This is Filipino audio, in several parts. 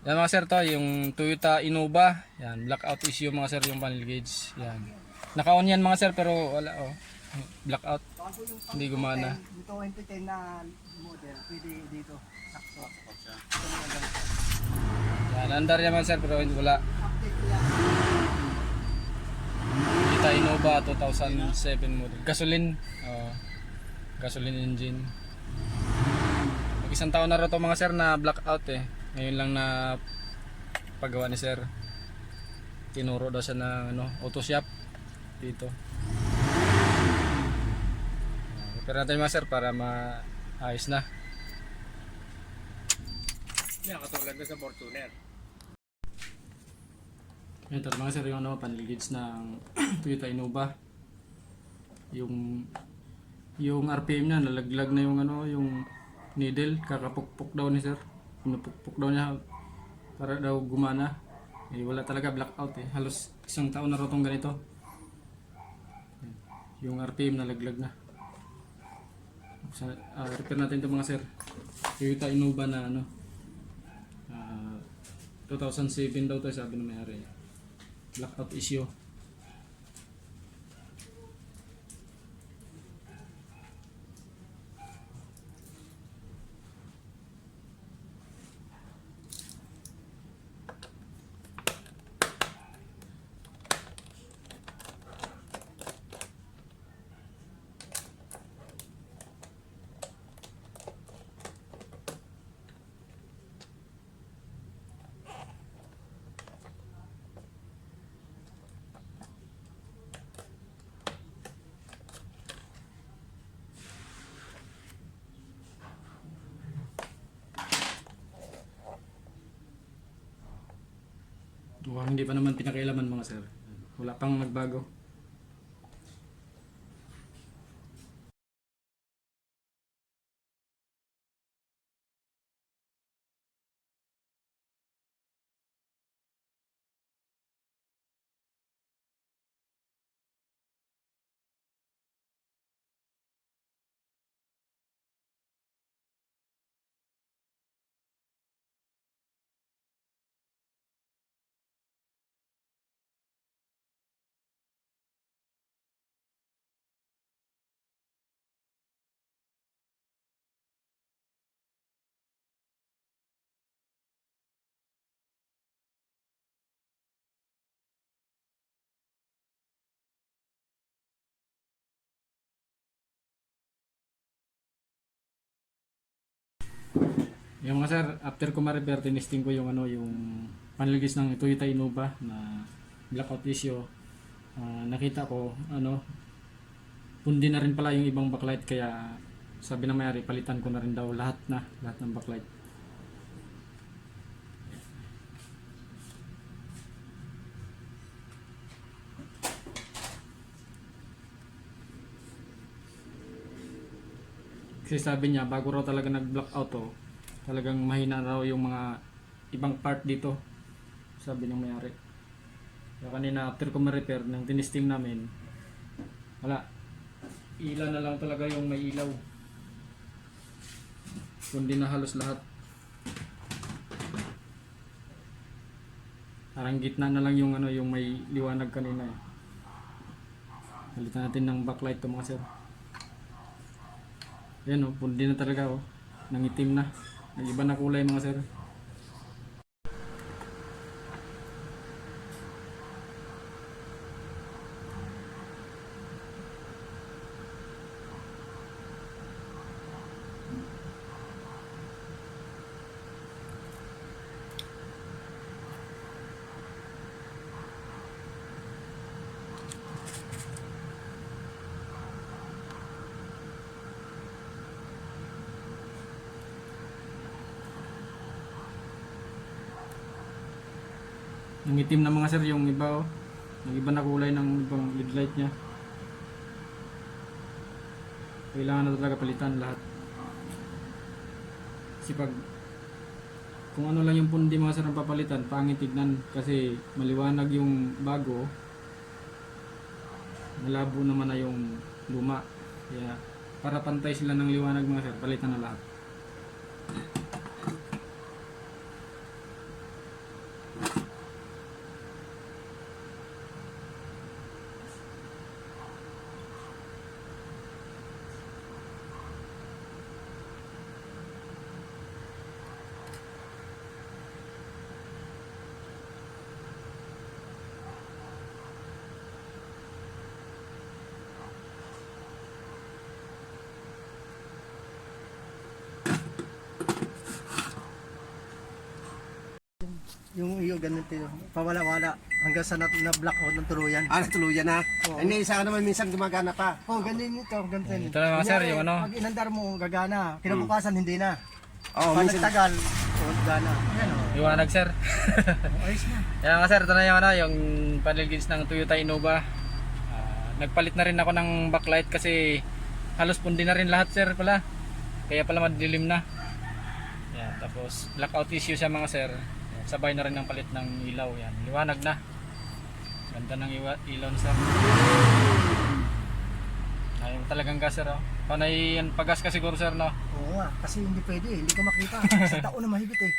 Yan mga sir, to yung Toyota Innova. Yan, blackout issue mga sir yung panel gauge. Yan. Naka-on yan mga sir pero wala oh. Blackout. Hindi gumana. Yung 2010 na model, pwede dito. Sakto. Yan, andar yan mga sir pero wala. Update yan. Toyota Innova 2007 model. Gasoline. Gasoline engine. Mag-isang taon na rin to mga sir na blackout eh. Ngayon lang na paggawa ni sir. Tinuro daw siya ng auto shop dito. Repair natin mga sir para maayos na. Yan, katulad na sa Fortuner. Ito mga sir yung panel gauge ng Toyota Innova. Yung RPM niya nalaglag na yung needle, kakapukpok daw ni sir. Pinupukpok daw niya para daw gumana. Wala talaga, blackout eh. Halos isang taon na rotong ganito. Yung RPM nalaglag na. Repair natin ito mga sir. Toyota Innova na 2007 daw to, sabi ng may-ari. Blackout issue. Hindi pa naman pinakailaman mga sir. Wala pang nagbago. Yung mga sir, after ko ma-repair, tinisting ko yung yung panel gauge ng Toyota Innova na blackout issue. Nakita ko pundi na rin pala yung ibang backlight, kaya sabi na may-ari palitan ko na rin daw lahat ng backlight. Kasi sabi niya bago raw talaga nag-blackout talagang mahina raw yung mga ibang part dito, sabi ng may-ari. Kaya kanina after ko ma-repair ng tinisting namin, wala, ilaw na lang talaga yung may ilaw, kundi na halos lahat. Parang gitna na lang yung yung may liwanag kanina eh. Palitan natin ng backlight to mga sir. Ayan pundi na talaga nangitim na. Nag-iba na kulay mga sir. Nangitim na mga sir yung iba nag-iba na kulay ng ibang LED light nya. Kailangan na talaga palitan lahat. Kasi kung ano lang yung pundi mga sir ang papalitan, pangit tignan kasi maliwanag yung bago, malabo naman na yung luma. Kaya para pantay sila ng liwanag mga sir, palitan na lahat. Yung iyo, ganito yun. Pawala-wala. Hanggang sa na-block out ng tuluyan. Natuluyan na. Oo. Hindi, isa naman minsan gumagana pa. Oh, ganyan ito. Ganito yun. Ito na mga sir, yung ano. Pag inandar mo, gagana. Kinabukasan, hindi na. Oo, Pag minsan. nagtagal, gana. Ayan o. Liwanag sir. Ayos na. Kaya nga sir, ito na yung ano, yung panelgins ng Toyota Innova. Nagpalit na rin ako ng backlight kasi halos pundi na rin lahat sir pala. Kaya pala madilim na. Yan, tapos blackout issue siya mga sir. Yan, sabay na rin ng palit ng ilaw. Yan, liwanag na. Ganda ng ilaw ni sir. Ayun talagang gas sir. Oh. Panay yan pagas ka siguro sir no. Oo nga, kasi hindi pwede. Hindi ko makita. Sa taon na mahigit eh.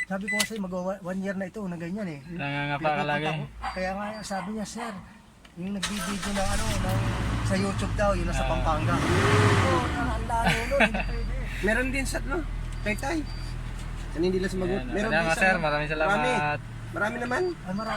Sabi ko nga sa'yo, mag-1 year na ito na ganyan eh. Nangangapa ka lagi. Kaya nga sabi niya, sir, yung nagbibideo ng ano, sa YouTube daw, yun nasa Pampanga. Oo, ang lalo nun, hindi pwede. Meron din sa, no? Tay-tay. Hindi lang sumagot. Yan, Meron kaya din nga sa, sir, no? maraming salamat. Marami naman. Ay, marami.